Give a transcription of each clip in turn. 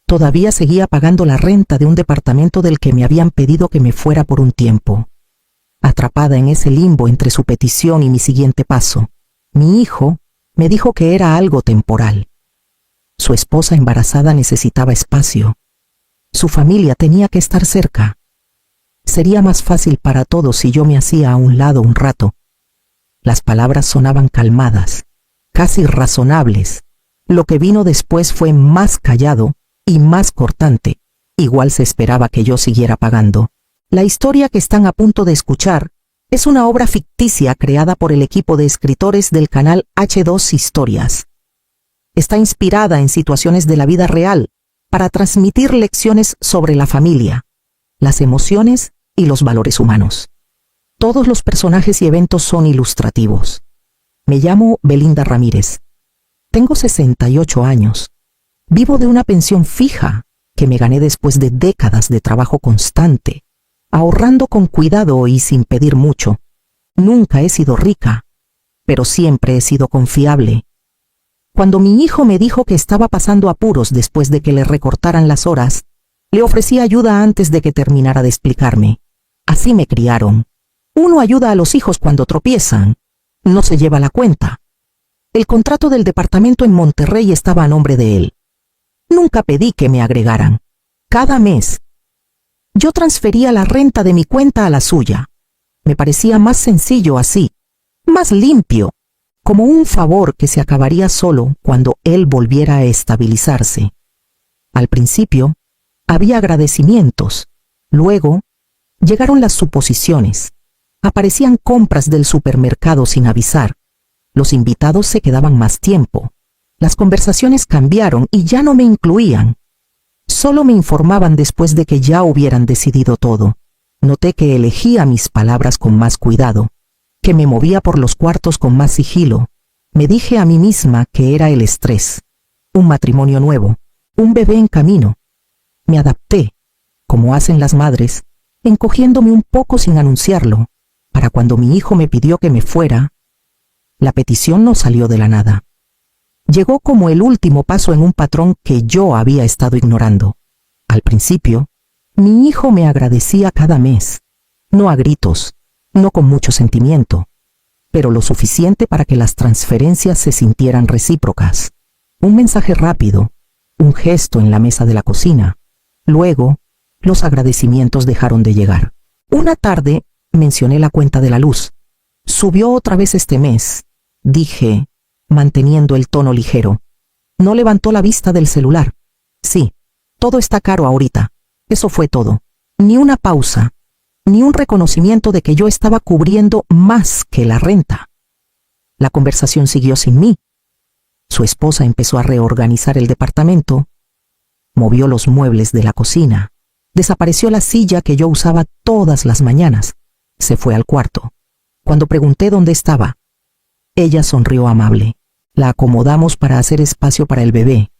Todavía seguía pagando la renta de un departamento del que me habían pedido que me fuera por un tiempo. Atrapada en ese limbo entre su petición y mi siguiente paso, mi hijo me dijo que era algo temporal. Su esposa embarazada necesitaba espacio. Su familia tenía que estar cerca. Sería más fácil para todos si yo me hacía a un lado un rato. Las palabras sonaban calmadas, casi razonables. Lo que vino después fue más callado y más cortante. Igual se esperaba que yo siguiera pagando. La historia que están a punto de escuchar es una obra ficticia creada por el equipo de escritores del canal H2 Historias. Está inspirada en situaciones de la vida real para transmitir lecciones sobre la familia, las emociones y los valores humanos. Todos los personajes y eventos son ilustrativos. Me llamo Belinda Ramírez. Tengo 68 años. Vivo de una pensión fija que me gané después de décadas de trabajo constante, ahorrando con cuidado y sin pedir mucho. Nunca he sido rica, pero siempre he sido confiable. Cuando mi hijo me dijo que estaba pasando apuros después de que le recortaran las horas, le ofrecí ayuda antes de que terminara de explicarme. Así me criaron. Uno ayuda a los hijos cuando tropiezan, no se lleva la cuenta. El contrato del departamento en Monterrey estaba a nombre de él. Nunca pedí que me agregaran. Cada mes, yo transfería la renta de mi cuenta a la suya. Me parecía más sencillo así, más limpio, como un favor que se acabaría solo cuando él volviera a estabilizarse. Al principio, había agradecimientos. Luego, llegaron las suposiciones. Aparecían compras del supermercado sin avisar. Los invitados se quedaban más tiempo. Las conversaciones cambiaron y ya no me incluían. Solo me informaban después de que ya hubieran decidido todo. Noté que elegía mis palabras con más cuidado, que me movía por los cuartos con más sigilo. Me dije a mí misma que era el estrés, un matrimonio nuevo, un bebé en camino. Me adapté, como hacen las madres, encogiéndome un poco sin anunciarlo, para cuando mi hijo me pidió que me fuera. La petición no salió de la nada. Llegó como el último paso en un patrón que yo había estado ignorando. Al principio, mi hijo me agradecía cada mes, no a gritos, no con mucho sentimiento, pero lo suficiente para que las transferencias se sintieran recíprocas. Un mensaje rápido, un gesto en la mesa de la cocina. Luego, los agradecimientos dejaron de llegar. Una tarde, mencioné la cuenta de la luz. Subió otra vez este mes, dije, manteniendo el tono ligero. No levantó la vista del celular. Sí, todo está caro ahorita. Eso fue todo. Ni una pausa, ni un reconocimiento de que yo estaba cubriendo más que la renta. La conversación siguió sin mí. Su esposa empezó a reorganizar el departamento, movió los muebles de la cocina, desapareció la silla que yo usaba todas las mañanas, se fue al cuarto. Cuando pregunté dónde estaba, ella sonrió amable. La acomodamos para hacer espacio para el bebé.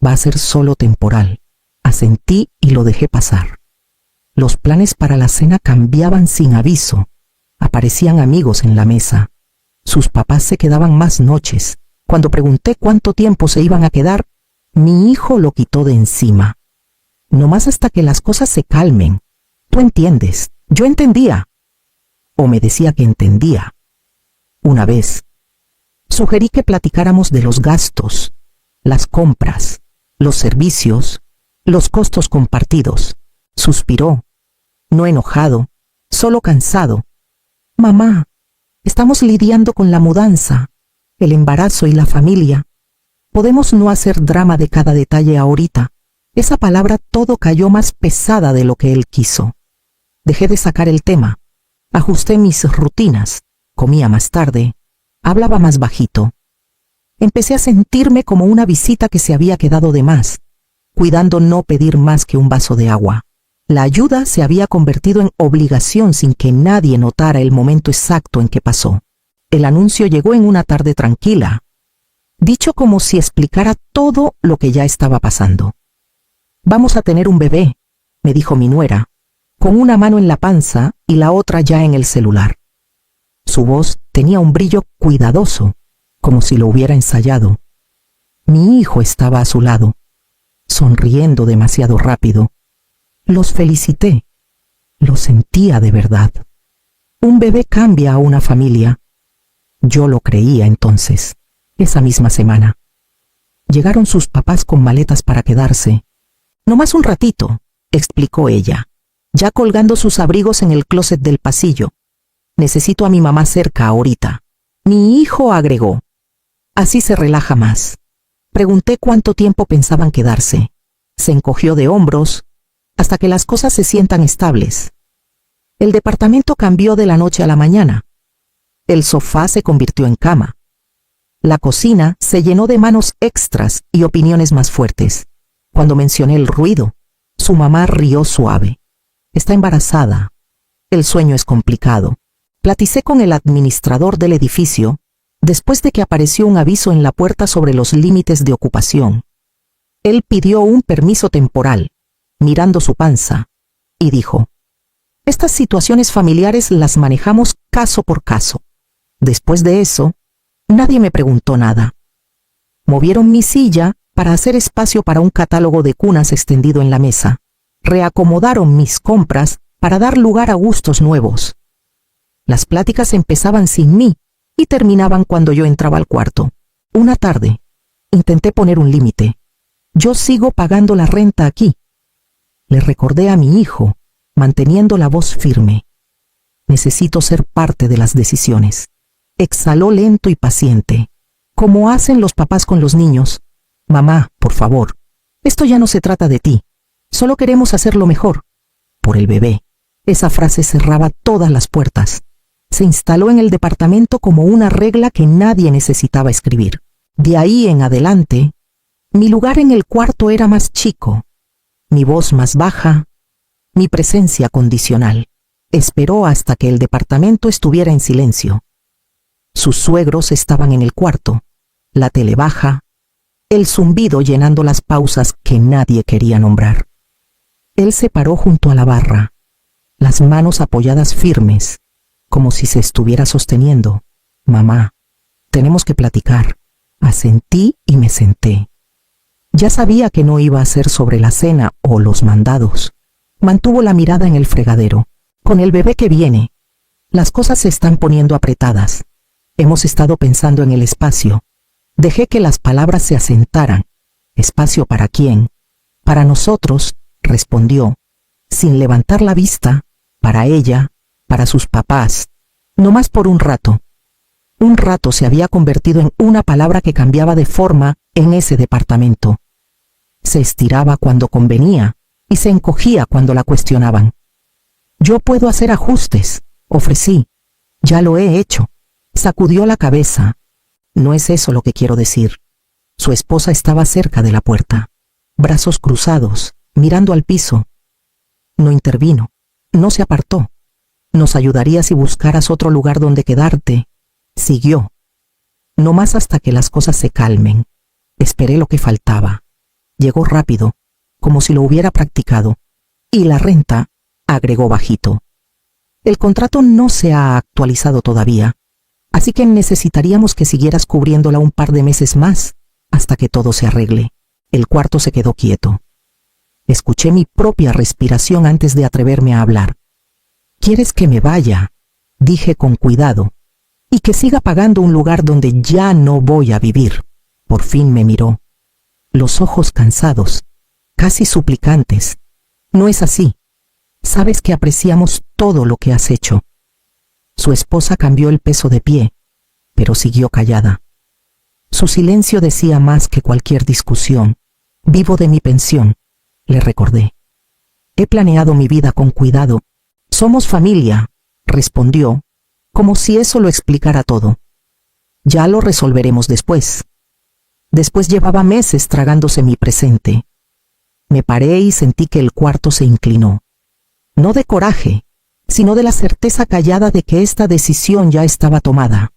Va a ser solo temporal. Asentí y lo dejé pasar. Los planes para la cena cambiaban sin aviso. Aparecían amigos en la mesa. Sus papás se quedaban más noches. Cuando pregunté cuánto tiempo se iban a quedar, mi hijo lo quitó de encima. No más hasta que las cosas se calmen. Tú entiendes. Yo entendía. O me decía que entendía. Una vez, sugerí que platicáramos de los gastos, las compras, los servicios, los costos compartidos. Suspiró, no enojado, solo cansado. Mamá, estamos lidiando con la mudanza, el embarazo y la familia. Podemos no hacer drama de cada detalle ahorita. Esa palabra todo cayó más pesada de lo que él quiso. Dejé de sacar el tema. Ajusté mis rutinas. Comía más tarde. Hablaba más bajito. Empecé a sentirme como una visita que se había quedado de más, cuidando no pedir más que un vaso de agua. La ayuda se había convertido en obligación sin que nadie notara el momento exacto en que pasó. El anuncio llegó en una tarde tranquila, dicho como si explicara todo lo que ya estaba pasando. Vamos a tener un bebé, me dijo mi nuera, con una mano en la panza y la otra ya en el celular. Su voz tenía un brillo cuidadoso, como si lo hubiera ensayado. Mi hijo estaba a su lado. sonriendo demasiado rápido. Los felicité. Lo sentía de verdad. Un bebé cambia a una familia. Yo lo creía entonces, esa misma semana. Llegaron sus papás con maletas para quedarse. «No más un ratito», explicó ella, ya colgando sus abrigos en el closet del pasillo. «Necesito a mi mamá cerca ahorita». Mi hijo agregó. «Así se relaja más». Pregunté cuánto tiempo pensaban quedarse. Se encogió de hombros, «Hasta que las cosas se sientan estables». El departamento cambió de la noche a la mañana. El sofá se convirtió en cama. La cocina se llenó de manos extras y opiniones más fuertes. Cuando mencioné el ruido, su mamá rió suave. «Está embarazada. El sueño es complicado». Platicé con el administrador del edificio después de que apareció un aviso en la puerta sobre los límites de ocupación. Él pidió un permiso temporal, mirando su panza, y dijo: «Estas situaciones familiares las manejamos caso por caso». Después de eso, nadie me preguntó nada. Movieron mi silla para hacer espacio para un catálogo de cunas extendido en la mesa. Reacomodaron mis compras para dar lugar a gustos nuevos. Las pláticas empezaban sin mí y terminaban cuando yo entraba al cuarto. Una tarde, intenté poner un límite. «Yo sigo pagando la renta aquí». Le recordé a mi hijo, manteniendo la voz firme. «Necesito ser parte de las decisiones». Exhaló lento y paciente, como hacen los papás con los niños. «Mamá, por favor, esto ya no se trata de ti. Solo queremos hacerlo mejor. Por el bebé». Esa frase cerraba todas las puertas. Se instaló en el departamento como una regla que nadie necesitaba escribir. De ahí en adelante, mi lugar en el cuarto era más chico, mi voz más baja, mi presencia condicional. Esperó hasta que el departamento estuviera en silencio. Sus suegros estaban en el cuarto, la tele baja, el zumbido llenando las pausas que nadie quería nombrar. Él se paró junto a la barra, las manos apoyadas firmes, como si se estuviera sosteniendo. «Mamá, tenemos que platicar». Asentí y me senté. Ya sabía que no iba a ser sobre la cena o los mandados. Mantuvo la mirada en el fregadero. «Con el bebé que viene, las cosas se están poniendo apretadas. Hemos estado pensando en el espacio». Dejé que las palabras se asentaran. «¿Espacio para quién?» «Para nosotros», respondió, sin levantar la vista. «Para ella, para sus papás. No más por un rato». Un rato se había convertido en una palabra que cambiaba de forma en ese departamento. Se estiraba cuando convenía y se encogía cuando la cuestionaban. «Yo puedo hacer ajustes», ofrecí. «Ya lo he hecho». Sacudió la cabeza. «No es eso lo que quiero decir». Su esposa estaba cerca de la puerta, brazos cruzados, mirando al piso. No intervino, no se apartó. «Nos ayudaría si buscaras otro lugar donde quedarte», siguió. «No más hasta que las cosas se calmen». Esperé lo que faltaba. Llegó rápido, como si lo hubiera practicado. «Y la renta», agregó bajito. «El contrato no se ha actualizado todavía, así que necesitaríamos que siguieras cubriéndola un par de meses más, hasta que todo se arregle». El cuarto se quedó quieto. Escuché mi propia respiración antes de atreverme a hablar. «¿Quieres que me vaya?», dije con cuidado, «y que siga pagando un lugar donde ya no voy a vivir». Por fin me miró, los ojos cansados, casi suplicantes. «No es así. Sabes que apreciamos todo lo que has hecho». Su esposa cambió el peso de pie, pero siguió callada. Su silencio decía más que cualquier discusión. «Vivo de mi pensión», le recordé. «He planeado mi vida con cuidado». «Somos familia», respondió, como si eso lo explicara todo. «Ya lo resolveremos después». Después llevaba meses tragándose mi presente. Me paré y sentí que el cuarto se inclinó. No de coraje, sino de la certeza callada de que esta decisión ya estaba tomada.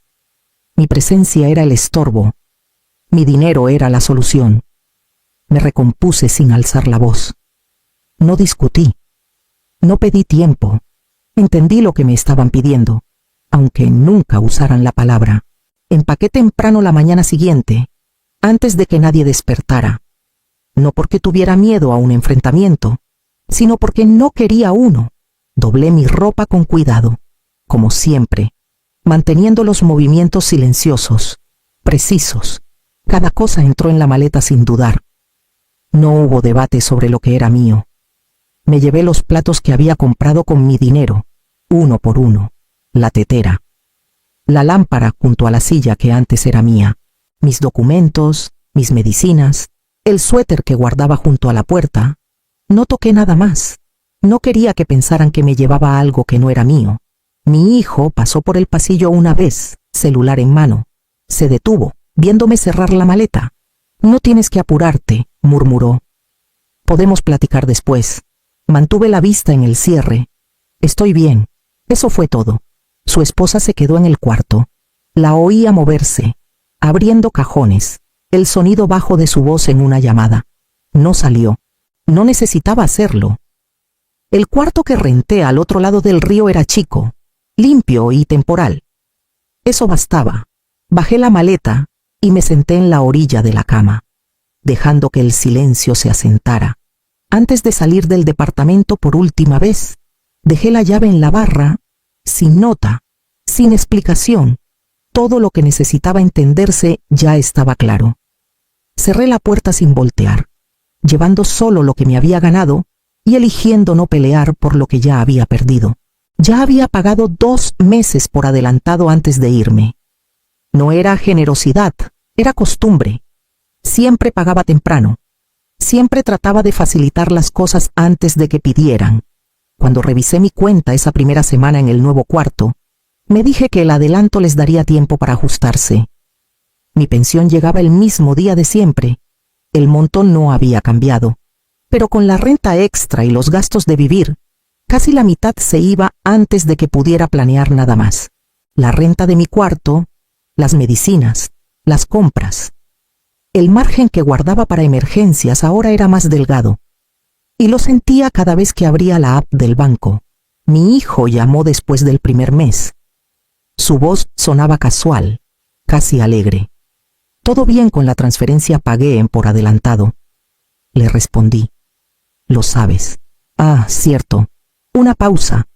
Mi presencia era el estorbo. Mi dinero era la solución. Me recompuse sin alzar la voz. No discutí. No pedí tiempo. Entendí lo que me estaban pidiendo, aunque nunca usaran la palabra. Empaqué temprano la mañana siguiente, antes de que nadie despertara. no porque tuviera miedo a un enfrentamiento, sino porque no quería uno. Doblé mi ropa con cuidado, como siempre, manteniendo los movimientos silenciosos, precisos. Cada cosa entró en la maleta sin dudar. No hubo debate sobre lo que era mío. Me llevé los platos que había comprado con mi dinero, uno por uno, la tetera, la lámpara junto a la silla que antes era mía, mis documentos, mis medicinas, el suéter que guardaba junto a la puerta. No toqué nada más. No quería que pensaran que me llevaba algo que no era mío. Mi hijo pasó por el pasillo una vez, celular en mano. Se detuvo, viéndome cerrar la maleta. «No tienes que apurarte», murmuró. «Podemos platicar después». Mantuve la vista en el cierre. «Estoy bien». Eso fue todo. Su esposa se quedó en el cuarto. La oía moverse, abriendo cajones, el sonido bajo de su voz en una llamada. No salió. No necesitaba hacerlo. El cuarto que renté al otro lado del río era chico, limpio y temporal. Eso bastaba. Bajé la maleta y me senté en la orilla de la cama, dejando que el silencio se asentara. Antes de salir del departamento por última vez, dejé la llave en la barra, sin nota, sin explicación. Todo lo que necesitaba entenderse ya estaba claro. Cerré la puerta sin voltear, llevando solo lo que me había ganado y eligiendo no pelear por lo que ya había perdido. Ya había pagado 2 meses por adelantado antes de irme. No era generosidad, era costumbre. Siempre pagaba temprano. Siempre trataba de facilitar las cosas antes de que pidieran. Cuando revisé mi cuenta esa primera semana en el nuevo cuarto, me dije que el adelanto les daría tiempo para ajustarse. Mi pensión llegaba el mismo día de siempre. El monto no había cambiado, pero con la renta extra y los gastos de vivir, casi la mitad se iba antes de que pudiera planear nada más. La renta de mi cuarto, las medicinas, las compras. El margen que guardaba para emergencias ahora era más delgado, y lo sentía cada vez que abría la app del banco. Mi hijo llamó después del primer mes. Su voz sonaba casual, casi alegre. «Todo bien con la transferencia, pagué por adelantado». Le respondí. «Lo sabes». «Ah, cierto». Una pausa.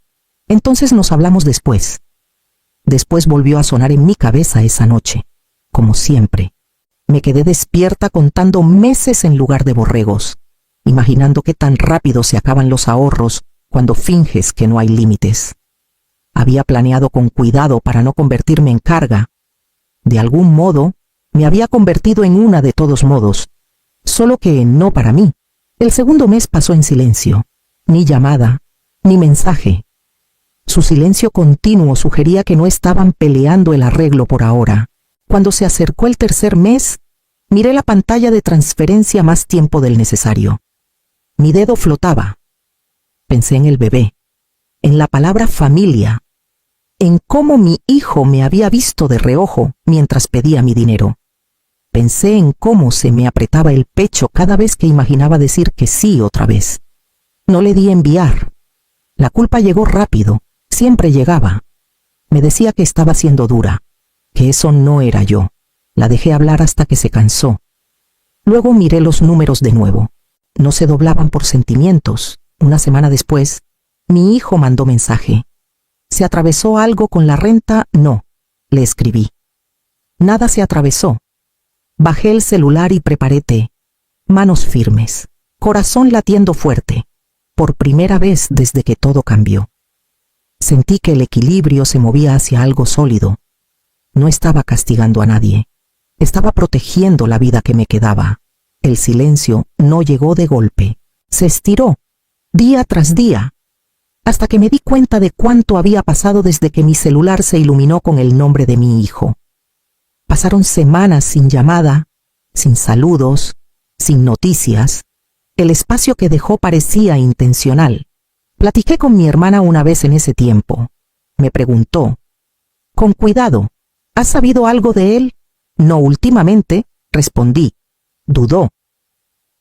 «Entonces nos hablamos después». Después volvió a sonar en mi cabeza esa noche, como siempre. Me quedé despierta contando meses en lugar de borregos, imaginando qué tan rápido se acaban los ahorros cuando finges que no hay límites. Había planeado con cuidado para no convertirme en carga. De algún modo, me había convertido en una de todos modos, solo que no para mí. El segundo mes pasó en silencio, ni llamada, ni mensaje. Su silencio continuo sugería que no estaban peleando el arreglo por ahora. Cuando se acercó el tercer mes, miré la pantalla de transferencia más tiempo del necesario. Mi dedo flotaba. Pensé en el bebé, en la palabra familia, en cómo mi hijo me había visto de reojo mientras pedía mi dinero. Pensé en cómo se me apretaba el pecho cada vez que imaginaba decir que sí otra vez. No le di enviar. La culpa llegó rápido, siempre llegaba. Me decía que estaba siendo dura, que eso no era yo. La dejé hablar hasta que se cansó. Luego miré los números de nuevo. No se doblaban por sentimientos. Una semana después, mi hijo mandó mensaje. ¿Se atravesó algo con la renta? No, le escribí. Nada se atravesó. Bajé el celular y preparé té. Manos firmes, corazón latiendo fuerte. Por primera vez desde que todo cambió. Sentí que el equilibrio se movía hacia algo sólido. No estaba castigando a nadie. Estaba protegiendo la vida que me quedaba. El silencio no llegó de golpe. Se estiró, día tras día, hasta que me di cuenta de cuánto había pasado desde que mi celular se iluminó con el nombre de mi hijo. Pasaron semanas sin llamada, sin saludos, sin noticias. El espacio que dejó parecía intencional. Platiqué con mi hermana una vez en ese tiempo. Me preguntó, con cuidado, ¿has sabido algo de él? No últimamente, respondí. Dudó.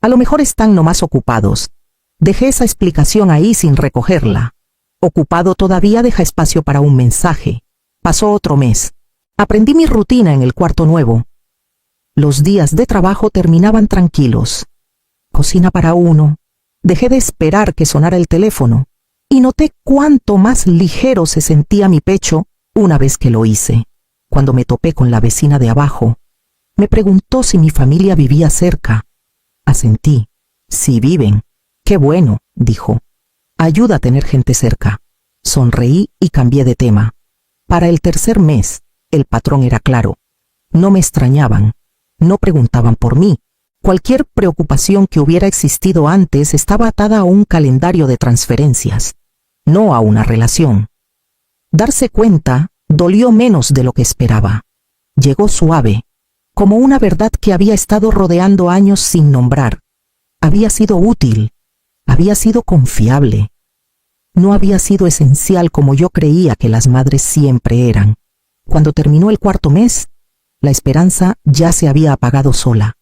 A lo mejor están nomás ocupados. Dejé esa explicación ahí sin recogerla. Ocupado todavía deja espacio para un mensaje. Pasó otro mes. Aprendí mi rutina en el cuarto nuevo. Los días de trabajo terminaban tranquilos. cocina para uno. Dejé de esperar que sonara el teléfono y noté cuánto más ligero se sentía mi pecho una vez que lo hice. Cuando me topé con la vecina de abajo, me preguntó si mi familia vivía cerca. Asentí. Sí viven. Qué bueno, dijo. Ayuda a tener gente cerca. Sonreí y cambié de tema. Para el tercer mes, el patrón era claro. No me extrañaban, no preguntaban por mí. Cualquier preocupación que hubiera existido antes estaba atada a un calendario de transferencias, no a una relación. Darse cuenta dolió menos de lo que esperaba. Llegó suave, como una verdad que había estado rodeando años sin nombrar. Había sido útil, había sido confiable. No había sido esencial como yo creía que las madres siempre eran. Cuando terminó el cuarto mes, la esperanza ya se había apagado sola.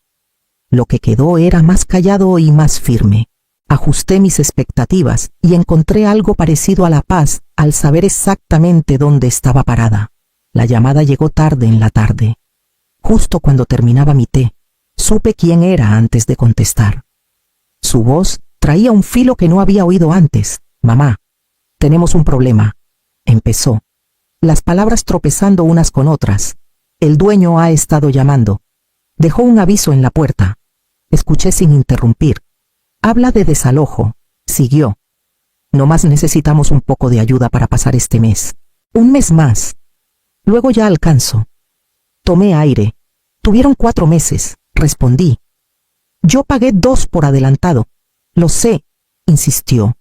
Lo que quedó era más callado y más firme. Ajusté mis expectativas y encontré algo parecido a la paz al saber exactamente dónde estaba parada. La llamada llegó tarde en la tarde. Justo cuando terminaba mi té, supe quién era antes de contestar. Su voz traía un filo que no había oído antes. Mamá, tenemos un problema, empezó. Las palabras tropezando unas con otras. El dueño ha estado llamando. Dejó un aviso en la puerta. Escuché sin interrumpir. Habla de desalojo. Siguió. Nomás necesitamos un poco de ayuda para pasar este mes. Un mes más. Luego ya alcanzo. Tomé aire. Tuvieron 4 meses, respondí. Yo pagué 2 por adelantado. Lo sé, insistió.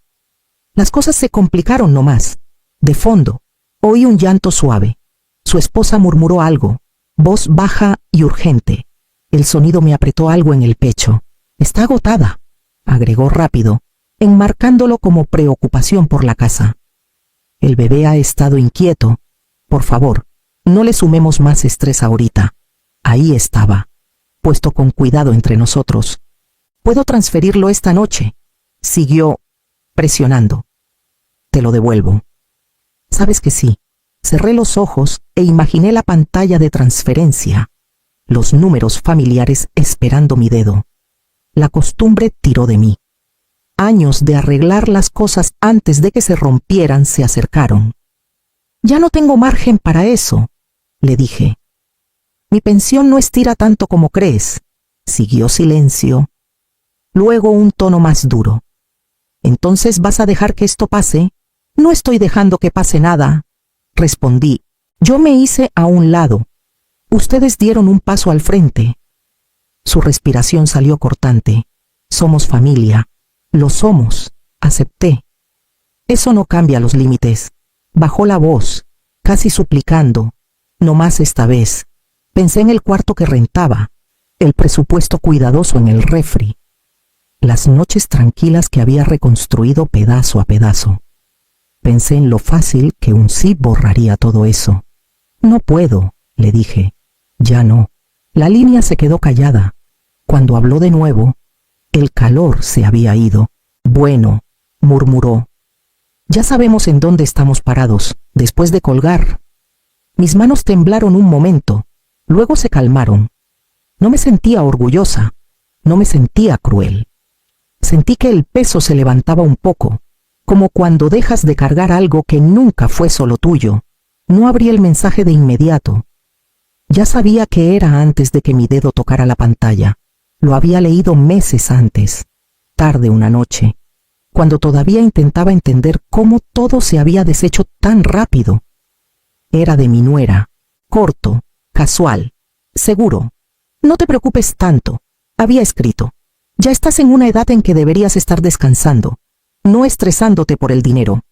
Las cosas se complicaron nomás. De fondo, oí un llanto suave. Su esposa murmuró algo, voz baja y urgente. El sonido me apretó algo en el pecho. Está agotada, agregó rápido, enmarcándolo como preocupación por la casa. El bebé ha estado inquieto. Por favor, no le sumemos más estrés ahorita. Ahí estaba, puesto con cuidado entre nosotros. ¿Puedo transferirlo esta noche? Siguió presionando. Te lo devuelvo. Sabes que sí. Cerré los ojos e imaginé la pantalla de transferencia, los números familiares esperando mi dedo. La costumbre tiró de mí. Años de arreglar las cosas antes de que se rompieran se acercaron. Ya no tengo margen para eso, le dije. Mi pensión no estira tanto como crees. Siguió silencio. Luego un tono más duro. ¿Entonces vas a dejar que esto pase? No estoy dejando que pase nada, respondí. Yo me hice a un lado. Ustedes dieron un paso al frente. Su respiración salió cortante. Somos familia. Lo somos, acepté. Eso no cambia los límites. Bajó la voz, casi suplicando. No más esta vez. Pensé en el cuarto que rentaba, el presupuesto cuidadoso en el refri, las noches tranquilas que había reconstruido pedazo a pedazo. Pensé en lo fácil que un sí borraría todo eso. No puedo, le dije. Ya no. La línea se quedó callada. Cuando habló de nuevo, el calor se había ido. Bueno, murmuró. Ya sabemos en dónde estamos parados, después de colgar. Mis manos temblaron un momento, luego se calmaron. No me sentía orgullosa, no me sentía cruel. Sentí que el peso se levantaba un poco, como cuando dejas de cargar algo que nunca fue solo tuyo. No abrí el mensaje de inmediato. Ya sabía que era antes de que mi dedo tocara la pantalla. Lo había leído meses antes, tarde una noche, cuando todavía intentaba entender cómo todo se había deshecho tan rápido. Era de mi nuera, corto, casual, seguro. No te preocupes tanto, había escrito. Ya estás en una edad en que deberías estar descansando, no estresándote por el dinero.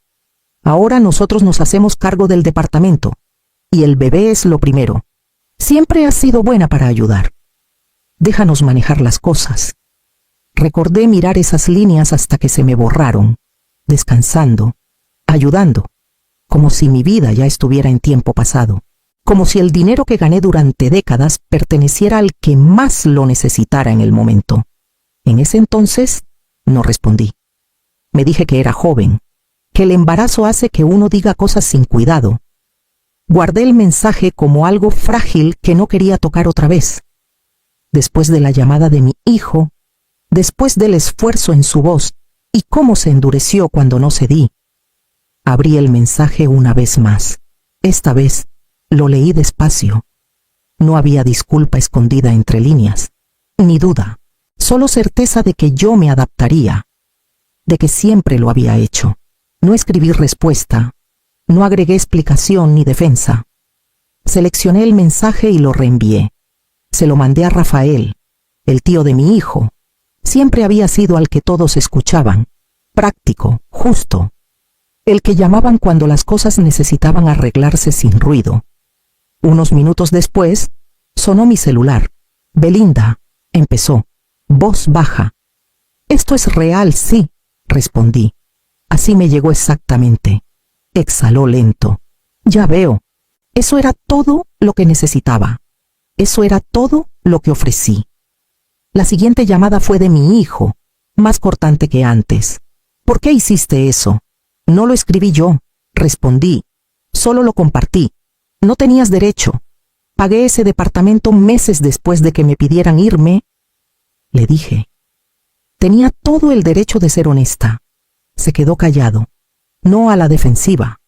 Ahora nosotros nos hacemos cargo del departamento, y el bebé es lo primero. Siempre has sido buena para ayudar. Déjanos manejar las cosas. Recordé mirar esas líneas hasta que se me borraron, descansando, ayudando, como si mi vida ya estuviera en tiempo pasado, como si el dinero que gané durante décadas perteneciera al que más lo necesitara en el momento. En ese entonces, no respondí. Me dije que era joven, que el embarazo hace que uno diga cosas sin cuidado. Guardé el mensaje como algo frágil que no quería tocar otra vez. Después de la llamada de mi hijo, después del esfuerzo en su voz y cómo se endureció cuando no cedí. Abrí el mensaje una vez más. Esta vez lo leí despacio. No había disculpa escondida entre líneas, ni duda, solo certeza de que yo me adaptaría, de que siempre lo había hecho. No escribí respuesta, no agregué explicación ni defensa. Seleccioné el mensaje y lo reenvié. Se lo mandé a Rafael, el tío de mi hijo. Siempre había sido al que todos escuchaban, práctico, justo, el que llamaban cuando las cosas necesitaban arreglarse sin ruido. Unos minutos después, sonó mi celular. Belinda, empezó, voz baja. Esto es real, sí, respondí. Así me llegó exactamente. Exhaló lento. Ya veo. Eso era todo lo que necesitaba. Eso era todo lo que ofrecí. La siguiente llamada fue de mi hijo, más cortante que antes. ¿Por qué hiciste eso? No lo escribí yo, respondí. Solo lo compartí. No tenías derecho. Pagué ese departamento meses después de que me pidieran irme. Le dije. Tenía todo el derecho de ser honesta. Se quedó callado. No a la defensiva.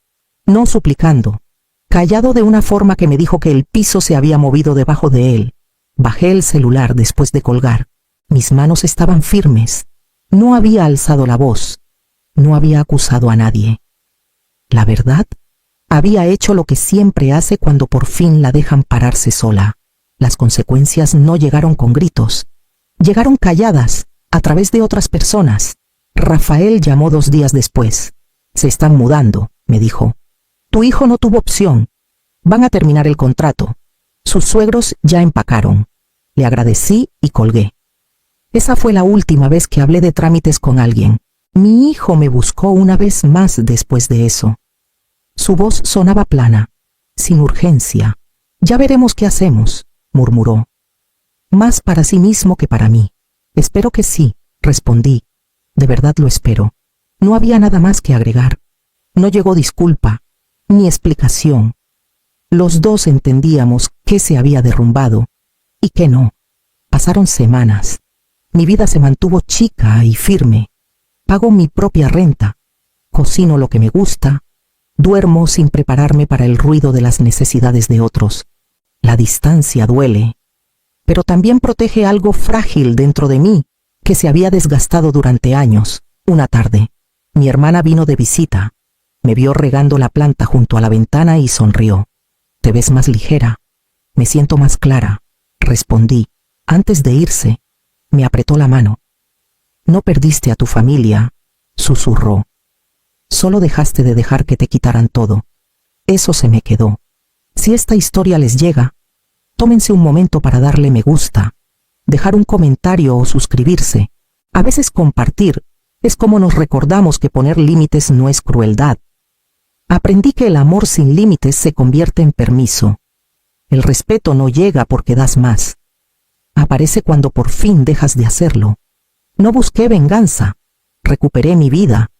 No suplicando. Callado de una forma que me dijo que el piso se había movido debajo de él. Bajé el celular después de colgar. Mis manos estaban firmes. No había alzado la voz. No había acusado a nadie. La verdad, había hecho lo que siempre hace cuando por fin la dejan pararse sola. Las consecuencias no llegaron con gritos. Llegaron calladas, a través de otras personas. Rafael llamó 2 días después. Se están mudando, me dijo. Tu hijo no tuvo opción. Van a terminar el contrato. Sus suegros ya empacaron. Le agradecí y colgué. Esa fue la última vez que hablé de trámites con alguien. Mi hijo me buscó una vez más después de eso. Su voz sonaba plana, sin urgencia. Ya veremos qué hacemos, murmuró. Más para sí mismo que para mí. Espero que sí, respondí. De verdad lo espero. No había nada más que agregar. No llegó disculpa, ni explicación. Los dos entendíamos qué se había derrumbado y qué no. Pasaron semanas. Mi vida se mantuvo chica y firme. Pago mi propia renta. Cocino lo que me gusta. Duermo sin prepararme para el ruido de las necesidades de otros. La distancia duele, pero también protege algo frágil dentro de mí que se había desgastado durante años. Una tarde, mi hermana vino de visita. Me vio regando la planta junto a la ventana y sonrió. Te ves más ligera. Me siento más clara, respondí. Antes de irse, me apretó la mano. No perdiste a tu familia, susurró. Solo dejaste de dejar que te quitaran todo. Eso se me quedó. Si esta historia les llega, tómense un momento para darle me gusta, dejar un comentario o suscribirse. A veces compartir es como nos recordamos que poner límites no es crueldad. Aprendí que el amor sin límites se convierte en permiso. El respeto no llega porque das más. Aparece cuando por fin dejas de hacerlo. No busqué venganza. Recuperé mi vida.